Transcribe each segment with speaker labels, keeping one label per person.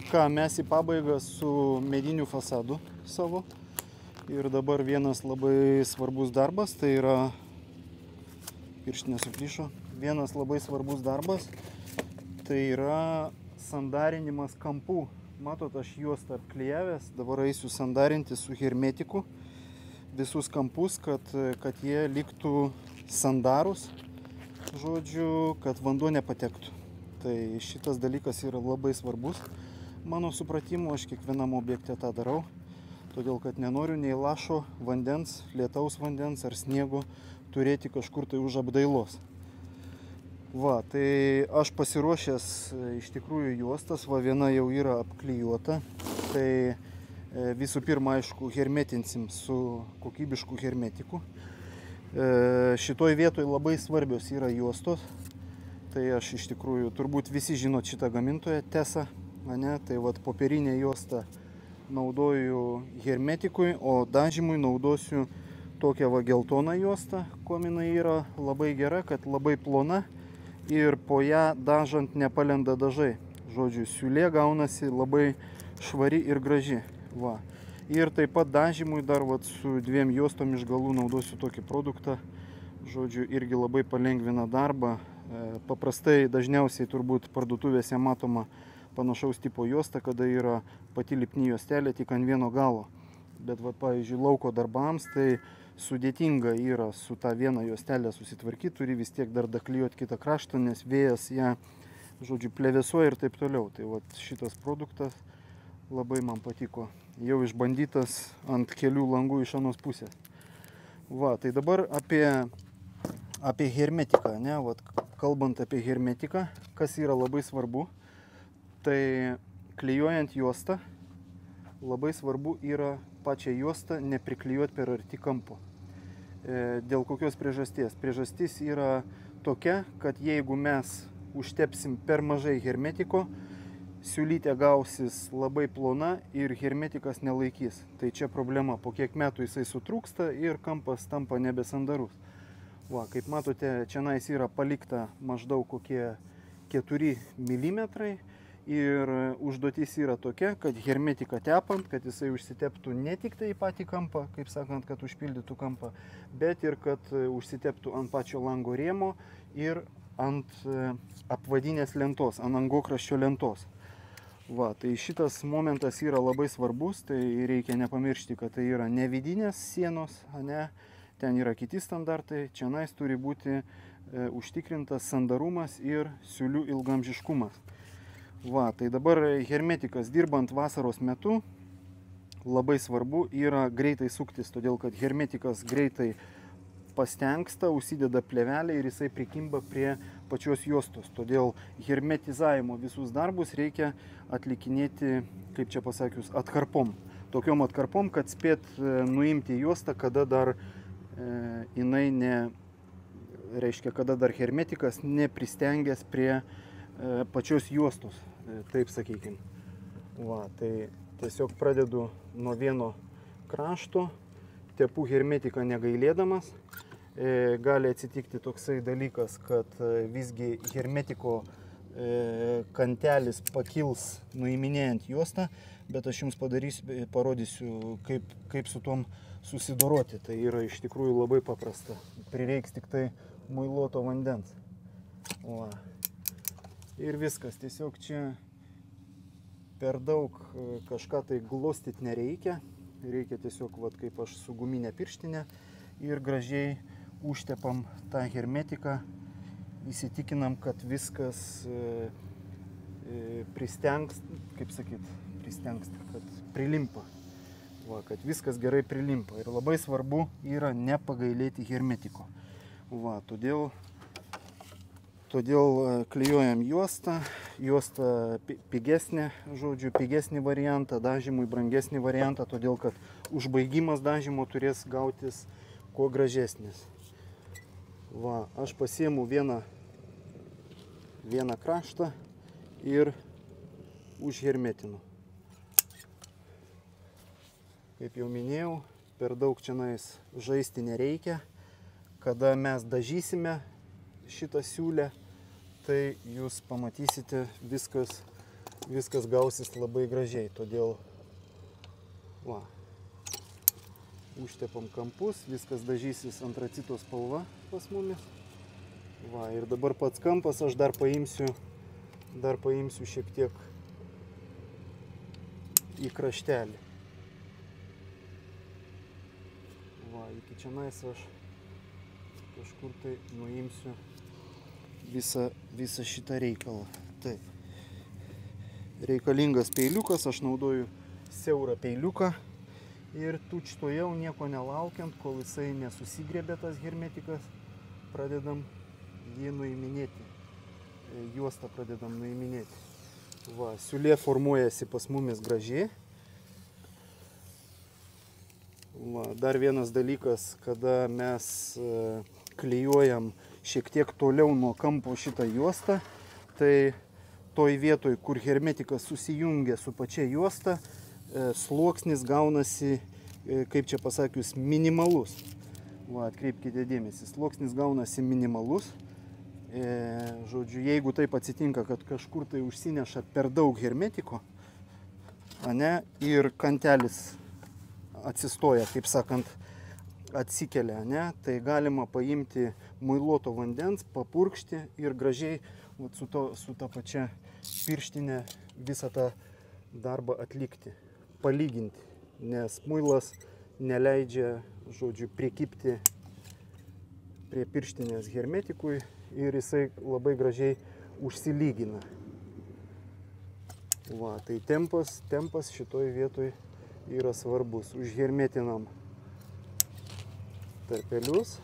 Speaker 1: Ką, mes į pabaigą su mediniu fasadu savo. Ir dabar vienas labai svarbus darbas, tai yra, pirštinė suplyšo, vienas labai svarbus darbas, tai yra sandarinimas kampų. Matot, aš juostą apklijavęs, dabar eisiu sandarinti su hermetiku visus kampus, kad jie liktų sandarus, žodžiu, kad vanduo nepatektų. Tai šitas dalykas yra labai svarbus. Mano supratimu, aš kiekvienam objekte tą darau, todėl kad nenoriu nei lašo vandens, lietaus vandens ar sniego turėti kažkur tai už apdailos. Va, tai aš pasiruošęs iš tikrųjų juostas, va viena jau yra apklijuota. Tai visų pirma, aišku, hermetinsim su kokybišku hermetiku. Šitoj vietoj labai svarbios yra juostos. Tai aš iš tikrųjų, turbūt visi žinot šitą gamintoją, Tesa, ane? Tai vat popierinę juostą naudoju hermetikui, o dažymui naudosiu tokią va geltoną juostą. Kuom jinai yra labai gera, kad labai plona ir po ją dažant nepalenda dažai. Žodžiu, siūlė gaunasi labai švari ir graži. Va. Ir taip pat dažymui dar vat su dviem juostom iš galų naudosiu tokį produktą. Žodžiu, irgi labai palengvina darbą. Paprastai dažniausiai turbūt parduotuvėse matoma panašaus tipo juosta, kada yra pati lipni juostelė tik ant vieno galo. Bet vat, pavyzdžiui, lauko darbams tai sudėtinga yra su tą vieną juostelę susitvarkyti, turi vis tiek dar daklijuoti kitą kraštą, nes vėjas ją, žodžiu, plevėsuoja ir taip toliau. Tai vat šitas produktas labai man patiko. Jau išbandytas ant kelių langų iš anos pusės. Va, tai dabar apie hermetiką, ne? Vat, kalbant apie hermetiką, kas yra labai svarbu, tai klijuojant juostą, labai svarbu yra pačią juostą nepriklijuoti per arti kampo. Dėl kokios priežasties? Priežastis yra tokia, kad jeigu mes užtepsim per mažai hermetiko, siūlytė gausis labai plona ir hermetikas nelaikys. Tai čia problema, po kiek metų jisai sutrūksta ir kampas tampa nebesandarus. Va, kaip matote, čianais yra palikta maždaug kokie 4 mm ir užduotis yra tokia, kad hermetiką tepant, kad jisai užsiteptų ne tik tai į patį kampą, kaip sakant, kad užpildytų kampą, bet ir kad užsiteptų ant pačio lango rėmo ir ant apvadinės lentos, ant angokraščio lentos. Va, tai šitas momentas yra labai svarbus, tai reikia nepamiršti, kad tai yra ne vidinės sienos, ne? Ten yra kiti standartai, čianais turi būti užtikrintas sandarumas ir siūlių ilgamžiškumas. Va, tai dabar hermetikas dirbant vasaros metu labai svarbu yra greitai suktis, todėl kad hermetikas greitai pastengsta, užsideda plėvelę ir jisai prikimba prie pačios juostos. Todėl hermetizavimo visus darbus reikia atlikinėti, kaip čia pasakius, atkarpom. Tokiom atkarpom, kad spėt nuimti juostą, kada dar reiškia, kada dar hermetikas nepristengęs prie pačios juostos, taip sakykim. Va, tai tiesiog pradedu nuo vieno krašto, tepu hermetiką negailėdamas. Gali atsitikti toksai dalykas, kad visgi hermetiko kantelis pakils nuiminėjant juostą, bet aš jums parodysiu, kaip su tom susidoroti. Tai yra iš tikrųjų labai paprasta. Prireiks tik tai muiluoto vandens. Va. Ir viskas. Tiesiog čia per daug kažką tai glostyti nereikia. Reikia tiesiog, vat, kaip aš su guminė pirštinė, ir gražiai užtepam tą hermetiką. Įsitikinam, kad viskas pristengs, kaip sakyt, kad prilimpa. Va, kad viskas gerai prilimpa. Ir labai svarbu yra nepagailėti hermetiko. Va, todėl klijuojam juostą. Juosta pigesnė, žodžiu, pigesnį variantą, dažymui brangesnį variantą, todėl kad užbaigimas dažymo turės gautis kuo gražesnis. Va, aš pasiimu vieną kraštą ir užhermetinu. Kaip jau minėjau, per daug čianais žaisti nereikia. Kada mes dažysime šitą siūlę, tai jūs pamatysite, viskas viskas gausis labai gražiai. Todėl va, užtepam kampus, viskas dažysis antracito spalva pas mumis. Va, ir dabar pats kampas aš dar paimsiu šiek tiek į kraštelį. Va, iki čianais aš kažkur tai nuimsiu visą šitą reikalą. Taip. Reikalingas peiliukas, aš naudoju siaurą peiliuką ir tučtojau nieko nelaukiant, kol jisai nesusigriebė tas hermetikas, pradedam jį nuiminėti. Juostą pradedam nuiminėti. Va, siūlė formuojasi pas mumis gražiai. Va, dar vienas dalykas, kada mes klijuojam šiek tiek toliau nuo kampo šitą juostą, tai toj vietoj, kur hermetikas susijungia su pačia juosta, sluoksnis gaunasi, kaip čia pasakius, minimalus. Va, atkreipkite dėmesį, sluoksnis gaunasi minimalus. Žodžiu, jeigu taip atsitinka, kad kažkur tai užsineša per daug hermetiko, ane, ir kantelis atsistoja, kaip sakant, atsikelia, ane, tai galima paimti muiluoto vandens, papurkšti ir gražiai vat, su ta pačia pirštinė visą tą darbą atlikti, palyginti, nes muilas neleidžia, žodžiu, prikibti prie pirštinės hermetikui ir jisai labai gražiai užsilygina. Va, tai tempas šitoj vietoj yra svarbus. Užhermetinam tarpelius.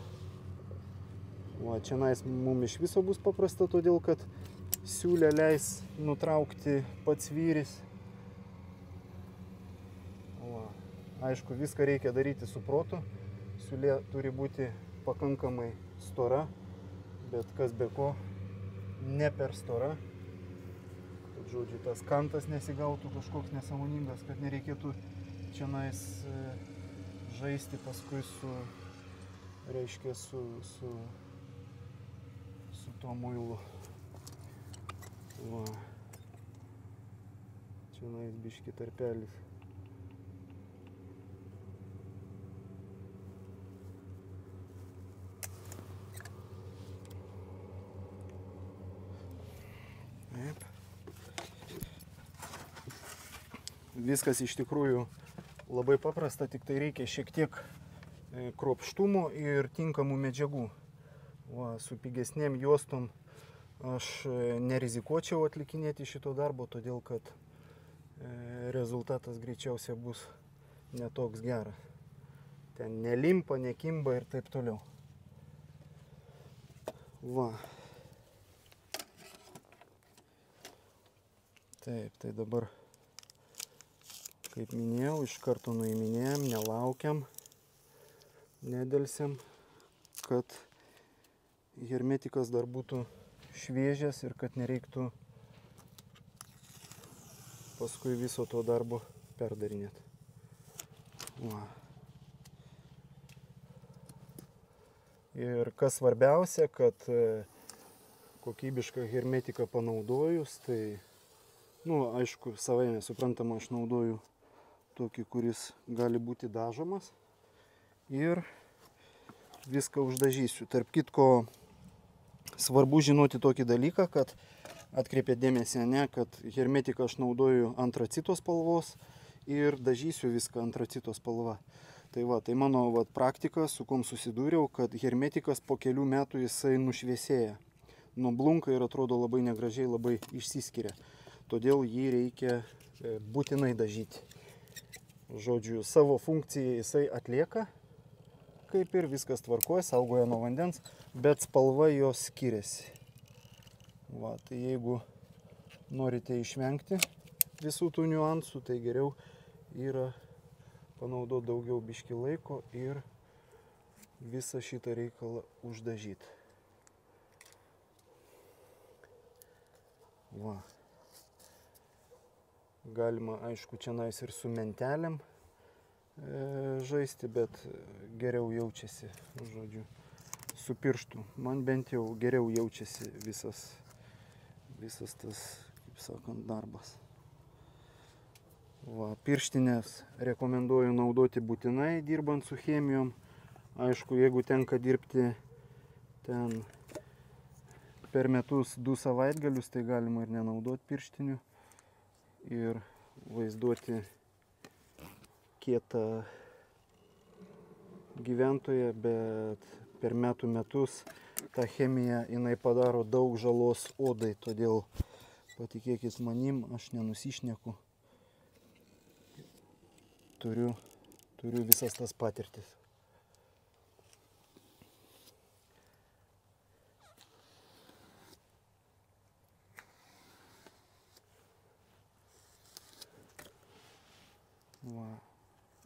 Speaker 1: Va, čianais mums iš viso bus paprasta, todėl kad siūlę leis nutraukti pats vyris. Va, aišku, viską reikia daryti su protu. Siūlė turi būti pakankamai stora, bet kas be ko, ne per stora. Kad, žodžiu, tas kantas nesigautų kažkoks nesąmoningas, kad nereikėtų čianais žaisti paskui su, reiškia, su tuo muilu. Va. Čianais biški tarpelis. Viskas iš tikrųjų labai paprasta, tik tai reikia šiek tiek kruopštumo ir tinkamų medžiagų. Va, su pigesnėm juostom aš nerizikuočiau atlikinėti šito darbo, todėl kad rezultatas greičiausiai bus netoks geras. Ten nelimpa, nekimba ir taip toliau. Va. Taip, tai dabar, kaip minėjau, iš karto nuiminėjam, nelaukiam, nedelsiam, kad hermetikas dar būtų šviežias ir kad nereiktų paskui viso to darbo perdarinėti. Va. Ir kas svarbiausia, kad kokybišką hermetiką panaudojus, tai, aišku, savai nesuprantama, aš naudoju tokį, kuris gali būti dažomas ir viską uždažysiu. Tarp kitko, svarbu žinoti tokį dalyką, kad atkreipėt dėmesį, ne, kad hermetiką aš naudoju antracito spalvos ir dažysiu viską antracito spalva. Tai va, tai mano praktika, su kom susidūriau, kad hermetikas po kelių metų jisai nušviesėja. Nublunka ir atrodo labai negražiai, labai išsiskiria. Todėl jį reikia būtinai dažyti. Žodžiu, savo funkciją jisai atlieka, kaip ir viskas tvarkoja, saugoja nuo vandens, bet spalva jos skiriasi. Va, tai jeigu norite išvengti visų tų niuansų, tai geriau yra panaudoti daugiau biški laiko ir visą šitą reikalą uždažyti. Va. Galima, aišku, čianais ir su mentelėm žaisti, bet geriau jaučiasi, žodžiu, su pirštu. Man bent jau geriau jaučiasi visas tas, kaip sakant, darbas. Va, pirštinės rekomenduoju naudoti būtinai dirbant su chemijom. Aišku, jeigu tenka dirbti ten per metus 2 savaitgalius, tai galima ir nenaudoti pirštinių ir vaizduoti kietą gyventoją, bet per metus ta chemija jinai padaro daug žalos odai, todėl patikėkit manim, aš nenusišneku, turiu visas tas patirtis. Va.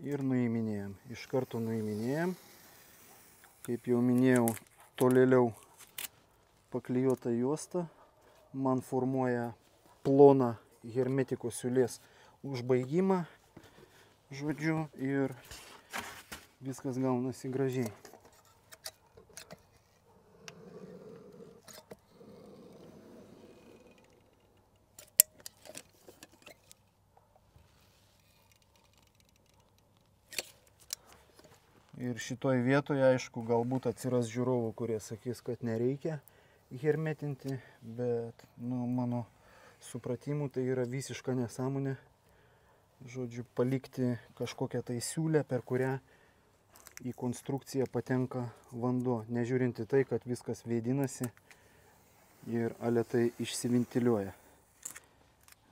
Speaker 1: Ir nuiminėjam, iš karto nuiminėjam. Kaip jau minėjau, tolėliau paklijuota juosta man formuoja ploną hermetiko siūlės užbaigimą, žodžiu, ir viskas gaunasi gražiai. Ir šitoj vietoje, aišku, galbūt atsiras žiūrovų, kurie sakys, kad nereikia hermetinti, bet mano supratimu tai yra visiška nesąmonė. Žodžiu, palikti kažkokią tai siūlę, per kurią į konstrukciją patenka vanduo, nežiūrinti tai, kad viskas vėdinasi ir aletai išsiventiliuoja.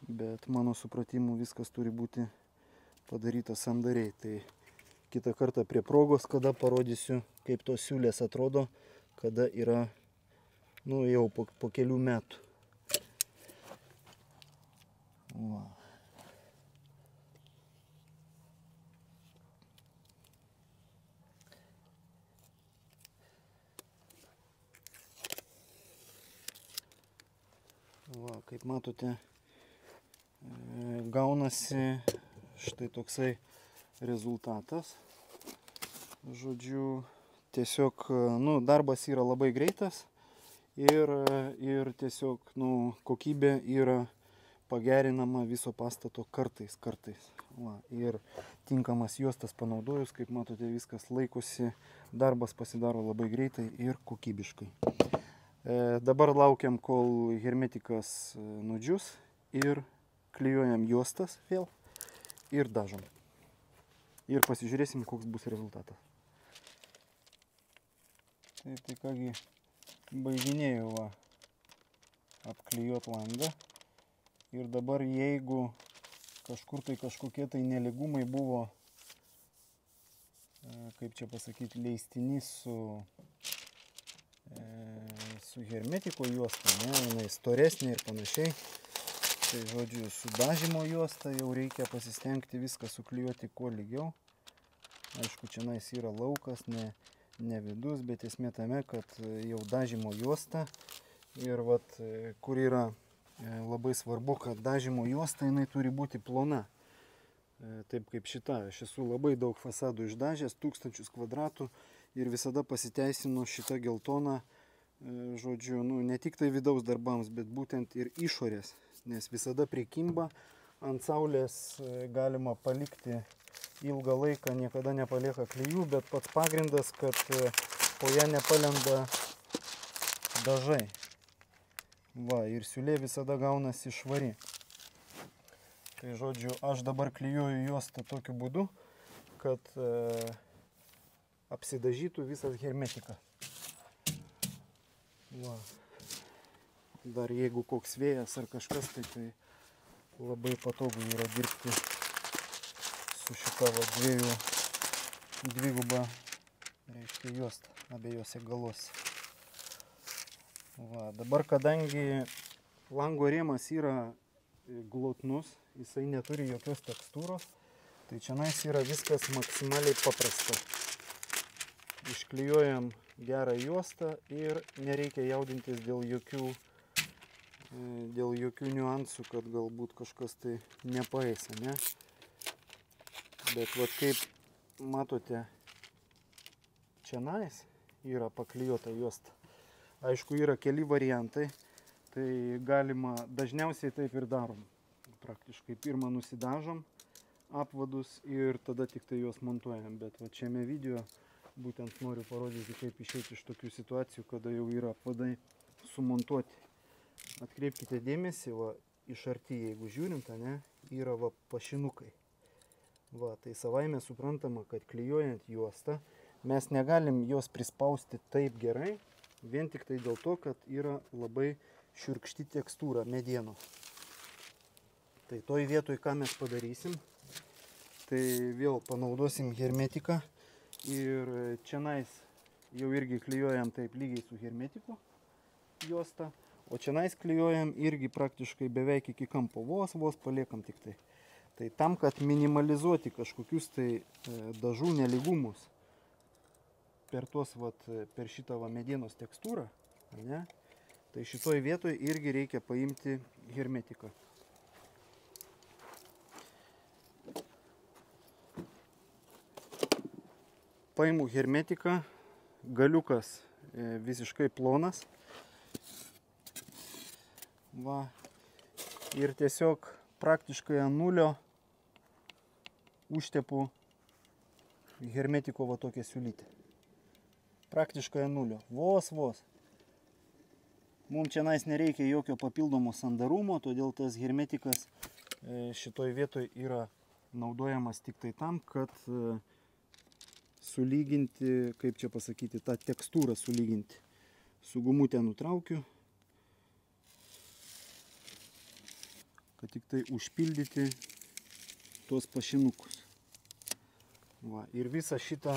Speaker 1: Bet mano supratimu viskas turi būti padaryta sandariai. Tai kitą kartą prie progos, kada parodysiu, kaip tos siūlės atrodo, kada yra, jau po kelių metų. Va. Va, kaip matote, gaunasi štai toksai rezultatas. Žodžiu, tiesiog, darbas yra labai greitas ir tiesiog, kokybė yra pagerinama viso pastato kartais. Va, ir tinkamas juostas panaudojus, kaip matote, viskas laikosi, darbas pasidaro labai greitai ir kokybiškai. Dabar laukiam, kol hermetikas nudžius ir klijuojam juostas vėl ir dažom. Ir pasižiūrėsim, koks bus rezultatas. Taip, tai kągi, baiginėjau apklijuot langą. Ir dabar, jeigu kažkur tai kažkokie tai nelygumai buvo, kaip čia pasakyti, leistini su hermetiko juosta, jinai storesnė ir panašiai. Tai žodžiu, su dažymo juosta jau reikia pasistengti viską suklijuoti kuo lygiau. Aišku, čia yra laukas, ne vidus, bet esmė tame, kad jau dažymo juosta. Ir kur yra labai svarbu, kad dažymo juosta jinai turi būti plona. Taip kaip šita. Aš esu labai daug fasadų išdažęs, 1000 kvadratų ir visada pasiteisino šita geltona, žodžiu, ne tik tai vidaus darbams, bet būtent ir išorės. Nes visada prikimba, ant saulės galima palikti ilgą laiką, niekada nepalieka klijų, bet pats pagrindas, kad po ją nepalenda dažai. Va, ir siūlė visada gaunasi švari. Tai žodžiu, aš dabar klijuoju juostą tokiu būdu, kad apsidažytų visas hermetikas. Va. Dar jeigu koks vėjas ar kažkas, tai labai patogu yra dirbti su šita dviguba, reiškia, juosta abiejose galuose. Va, dabar, kadangi lango rėmas yra glotnus, jisai neturi jokios tekstūros, tai čionais yra viskas maksimaliai paprasta. Išklijuojam gerą juostą ir nereikia jaudintis dėl jokių niuansų, kad galbūt kažkas tai nepaeis, ne? Bet kaip matote, čionais yra paklijuota juosta. Aišku, yra keli variantai, tai galima, dažniausiai taip ir darom. Praktiškai pirmą nusidažom, apvadus ir tada tik tai juos montuojam. Bet va šiame video būtent noriu parodyti, kaip išeiti iš tokių situacijų, kada jau yra apvadai sumontuoti. Atkreipkite dėmesį, va, iš arti, jeigu žiūrint, ne, yra va pašinukai. Va, tai savaime suprantama, kad klijuojant juostą mes negalim jos prispausti taip gerai, vien tik tai dėl to, kad yra labai šiurkšti tekstūra medienos. Tai toj vietoj, ką mes padarysim, tai vėl panaudosim hermetiką ir čianais jau irgi klijuojam taip lygiai su hermetiku juostą, o čianais klijuojam irgi praktiškai beveik iki kampo, vos paliekam tik tai. Tai tam, kad minimalizuoti kažkokius tai dažų nelygumus per šitą medienos tekstūrą, ne, tai šitoj vietoj irgi reikia paimti hermetiką. Paimu hermetiką, galiukas visiškai plonas. Va. Ir tiesiog praktiškai ant nulio užtepu hermetiko va tokią siūlytę. Praktiškai ant nulio. Vos. Mums čia nereikia jokio papildomo sandarumo, todėl tas hermetikas šitoj vietoj yra naudojamas tik tai tam, kad sulyginti, kaip čia pasakyti, tą tekstūrą sulyginti. Su gumutę nutraukiu, kad tik tai užpildyti tuos pašinukus. Va, ir visą šitą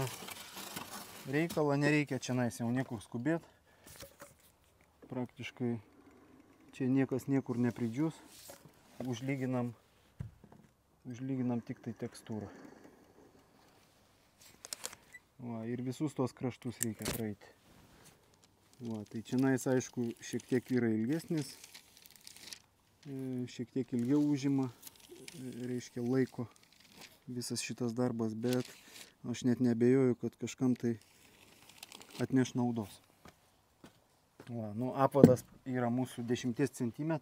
Speaker 1: reikalą nereikia čia jau niekur skubėti. Praktiškai čia niekas niekur nepridžius. Užlyginam tik tai tekstūrą. Va, ir visus tos kraštus reikia praeiti. Va, tai čia aišku šiek tiek yra ilgesnis. Šiek tiek ilgiau užima, reiškia laiko visas šitas darbas, bet aš net neabejoju, kad kažkam tai atneš naudos. Va, nu, apvadas yra mūsų 10 cm,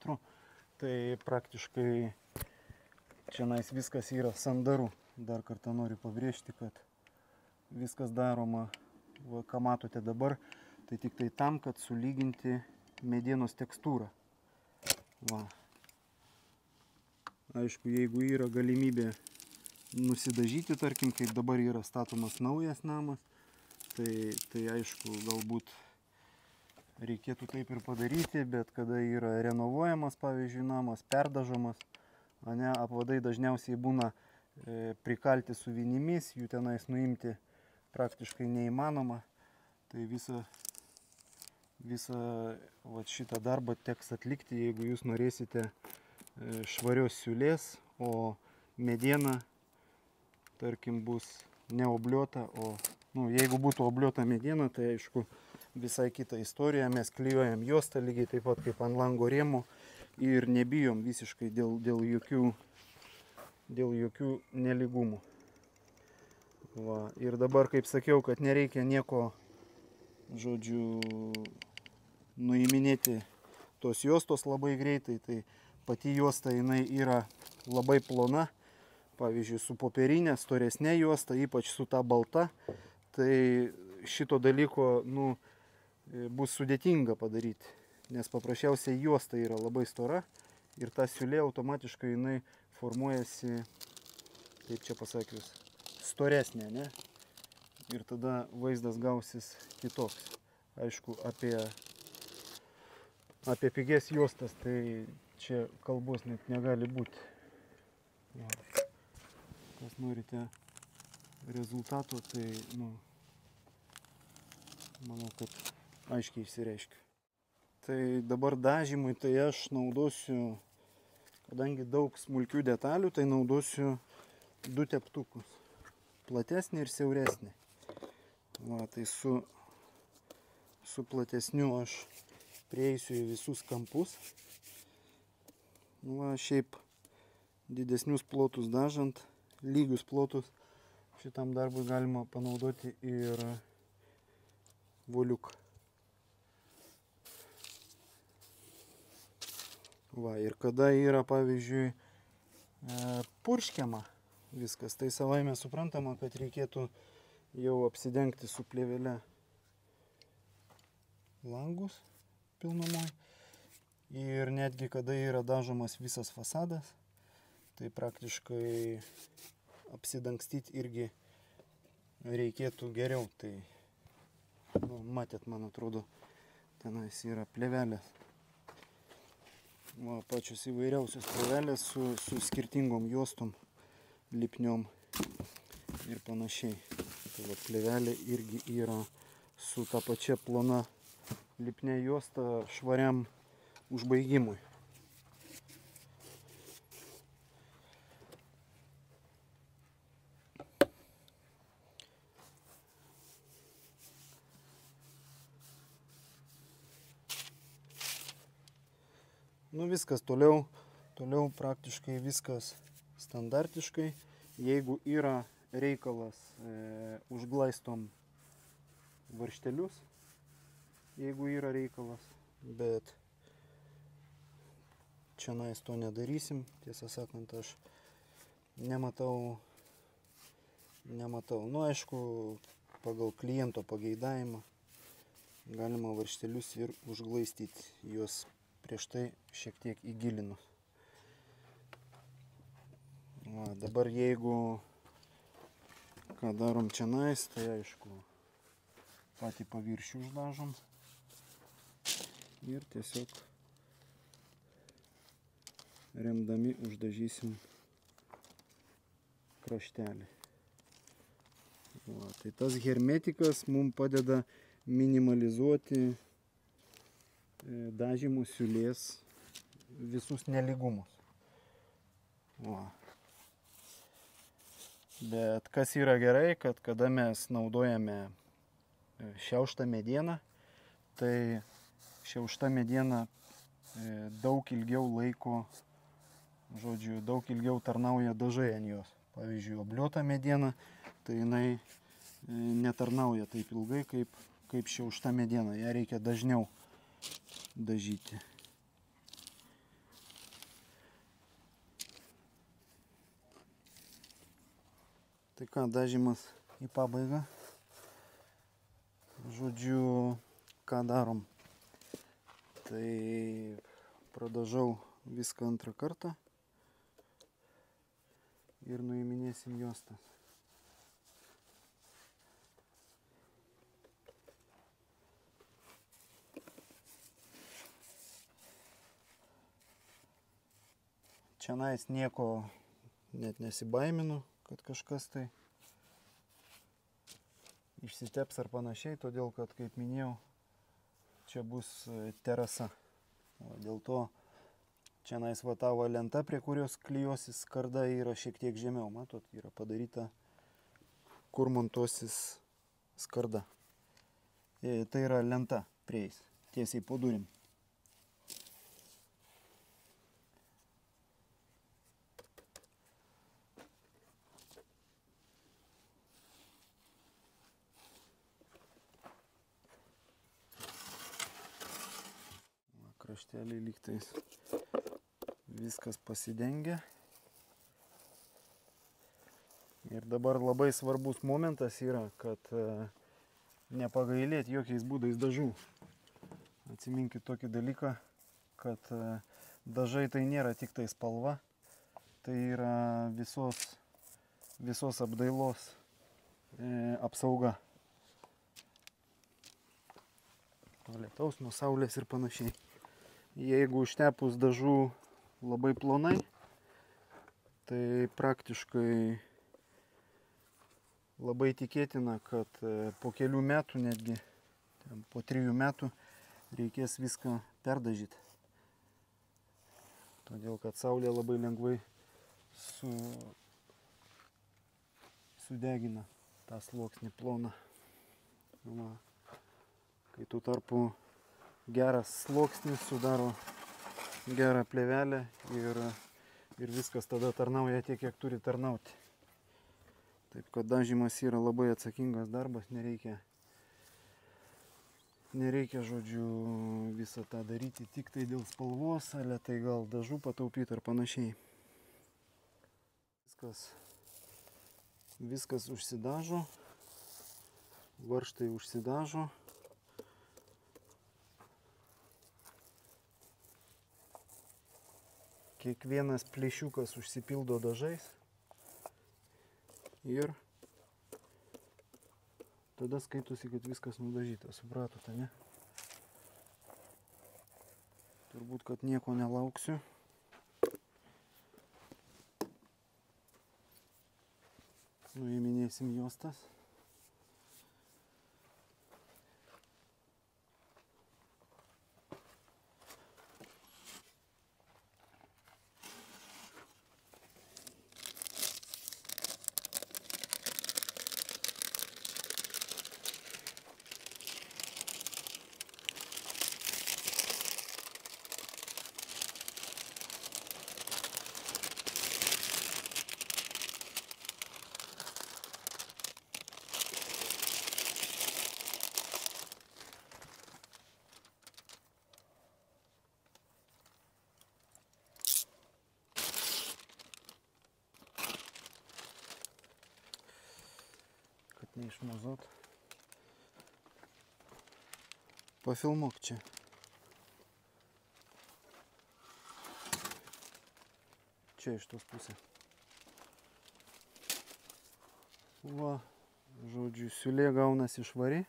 Speaker 1: tai praktiškai čia viskas yra sandaru. Dar kartą noriu pabrėžti, kad viskas daroma, va, ką matote dabar, tai tik tai tam, kad sulyginti medienos tekstūrą. Va. Aišku, jeigu yra galimybė nusidažyti, tarkim, kaip dabar yra statomas naujas namas, tai aišku, galbūt reikėtų taip ir padaryti, bet kada yra renovuojamas, pavyzdžiui, namas, perdažomas, ne, apvadai dažniausiai būna prikalti su vinimis, jų tenais nuimti praktiškai neįmanoma, tai visą va, šitą darbą teks atlikti, jeigu jūs norėsite švarios siūlės, o mediena, tarkim, bus neobliuota, o jeigu būtų obliuota mediena, tai aišku, visai kita istorija. Mes klijuojam juostą lygiai taip pat kaip ant lango rėmų ir nebijom visiškai dėl jokių nelygumų. Va. Ir dabar, kaip sakiau, kad nereikia nieko, žodžiu, nuiminėti tos juostos labai greitai, tai pati juosta jinai yra labai plona, pavyzdžiui, su popierinė, storesnė juosta, ypač su ta balta, tai šito dalyko bus sudėtinga padaryti, nes paprasčiausiai juosta yra labai stora ir ta siūlė automatiškai jinai formuojasi, kaip čia pasakius, storesnė, ne? Ir tada vaizdas gausis kitoks. Aišku, apie pigias juostas, tai čia kalbos net negali būti. Ja. Kas norite rezultato, tai, manau, kad aiškiai išsireiškiu. Tai dabar dažymui, tai aš naudosiu, kadangi daug smulkių detalių, tai naudosiu 2 teptukus. Platesnį ir siauresnį. Va, tai su platesniu aš prieisiu į visus kampus. Va, šiaip didesnius plotus dažant, lygius plotus, šitam darbui galima panaudoti ir voliuką. Va, ir kada yra, pavyzdžiui, purškiama, viskas. Tai savaime suprantama, kad reikėtų jau apsidengti su plėvele langus pilnumoj. Ir netgi kada yra dažomas visas fasadas, tai praktiškai apsidangstyti irgi reikėtų geriau. Tai matėt, man atrodo, tenais yra plėvelės. Va, pačios įvairiausios plėvelės su skirtingom juostom, lipniom ir panašiai. Tai va, plėvelė irgi yra su ta pačia plona lipnia juosta švariam užbaigimui. Nu viskas, toliau praktiškai viskas standartiškai. Jeigu yra reikalas, užglaistom varžtelius, jeigu yra reikalas, bet čionais to nedarysim. Tiesą sakant, aš nematau. Nu, aišku, pagal kliento pageidavimą galima varžtelius ir užglaistyti, juos prieš tai šiek tiek įgilinus. Va, dabar jeigu ką darom čionais, tai aišku, patį paviršių uždažom ir tiesiog remdami uždažysim kraštelį. Va, tai tas hermetikas mums padeda minimalizuoti dažymų siūlės visus nelygumus. Va. Bet kas yra gerai, kad kada mes naudojame šiauštą medieną, tai šiaušta mediena daug ilgiau laiko, žodžiu, daug ilgiau tarnauja dažai ant jos. Pavyzdžiui, obliuota mediena, tai jinai netarnauja taip ilgai kaip šiaušta mediena. Ją reikia dažniau dažyti. Tai ką, dažymas į pabaigą. Žodžiu, ką darom. Tai pradažau viską antrą kartą ir nuiminėsim juostas. Čianais nieko net nesibaiminu, kad kažkas tai išsiteps ar panašiai, todėl kad, kaip minėjau, čia bus terasa. O dėl to čianais va tavo lenta, prie kurios klijuosis skarda, yra šiek tiek žemiau. Matot, yra padaryta, kur montuosis skarda. Tai yra lenta prieis, tiesiai po durim. Krašteliai lygtais viskas pasidengia. Ir dabar labai svarbus momentas yra, kad nepagailėti jokiais būdais dažų. Atsiminkit tokį dalyką, kad dažai tai nėra tik tai spalva, tai yra visos apdailos apsauga. Nuo lietaus, nuo saulės ir panašiai. Jeigu užtepus dažų labai plonai, tai praktiškai labai tikėtina, kad po kelių metų, netgi po 3 metų, reikės viską perdažyti. Todėl, kad saulė labai lengvai sudegina tą sluoksnį ploną. Va. Kai tuo tarpu geras sluoksnis sudaro gerą plėvelę ir viskas tada tarnauja tiek, kiek turi tarnauti. Taip kad dažymas yra labai atsakingas darbas, nereikia, žodžiu, visą tą daryti tik tai dėl spalvos, ale tai gal dažų pataupyti ar panašiai. Viskas Viskas užsidažo, varžtai užsidažo. Kiekvienas plėšiukas užsipildo dažais ir tada skaitosi, kad viskas nudažyta. Supratote, ne? Turbūt, kad nieko nelauksiu. Nuiminėsim juostas. Neišmazot. Pafilmuok čia. Čia iš tos pusės. Va, žodžiu, siūlė gaunasi švari.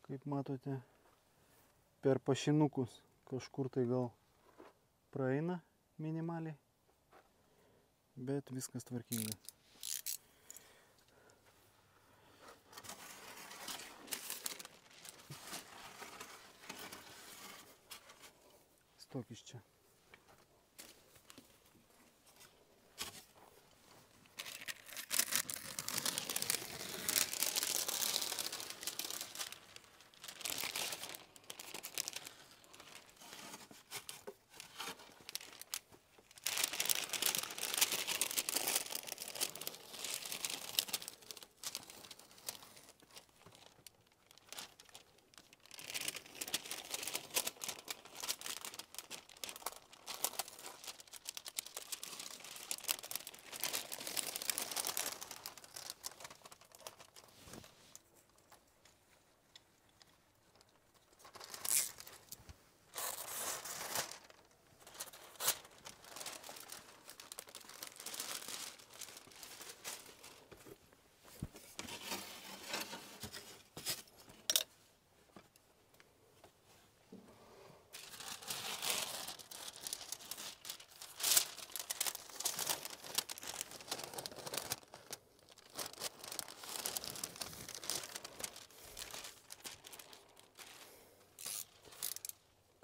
Speaker 1: Kaip matote, per pašinukus kažkur tai gal praeina minimaliai. Bet viskas tvarkinga. Stok iš čia.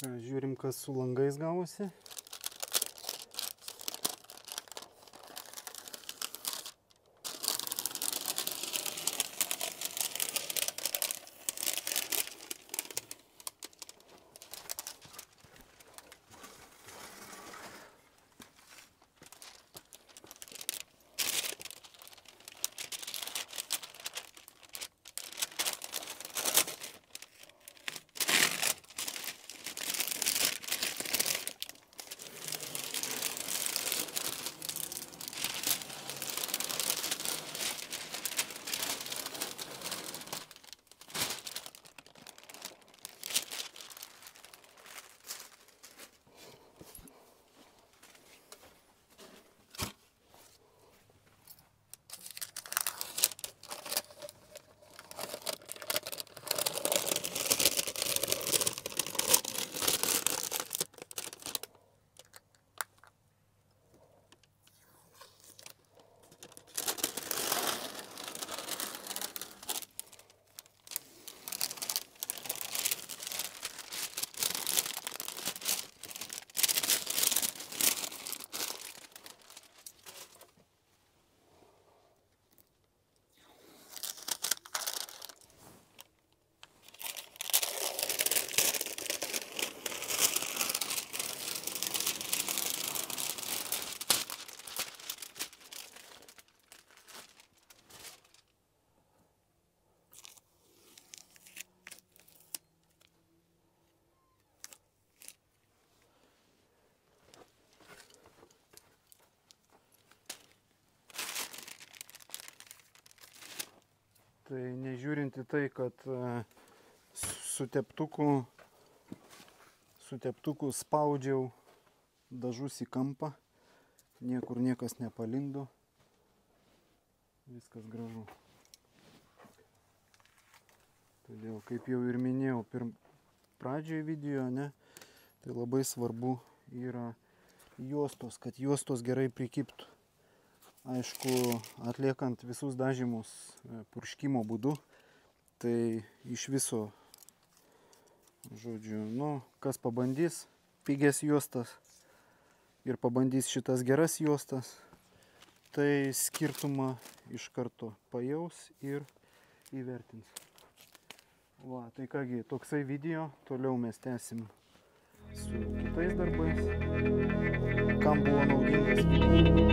Speaker 1: Žiūrim, kas su langais gavosi. Tai nežiūrint į tai, kad su teptuku spaudžiau dažus į kampą, niekur niekas nepalindo, viskas gražu. Todėl, kaip jau ir minėjau pradžioje video, ne, tai labai svarbu yra juostos, kad juostos gerai prikibtų. Aišku, atliekant visus dažymus purškimo būdu, tai iš viso, žodžiu, kas pabandys pigias juostas ir pabandys šitas geras juostas, tai skirtumą iš karto pajaus ir įvertins. Va, tai kągi, toksai video, toliau mes tęsim su kitais darbais. Kam buvo naudingas video?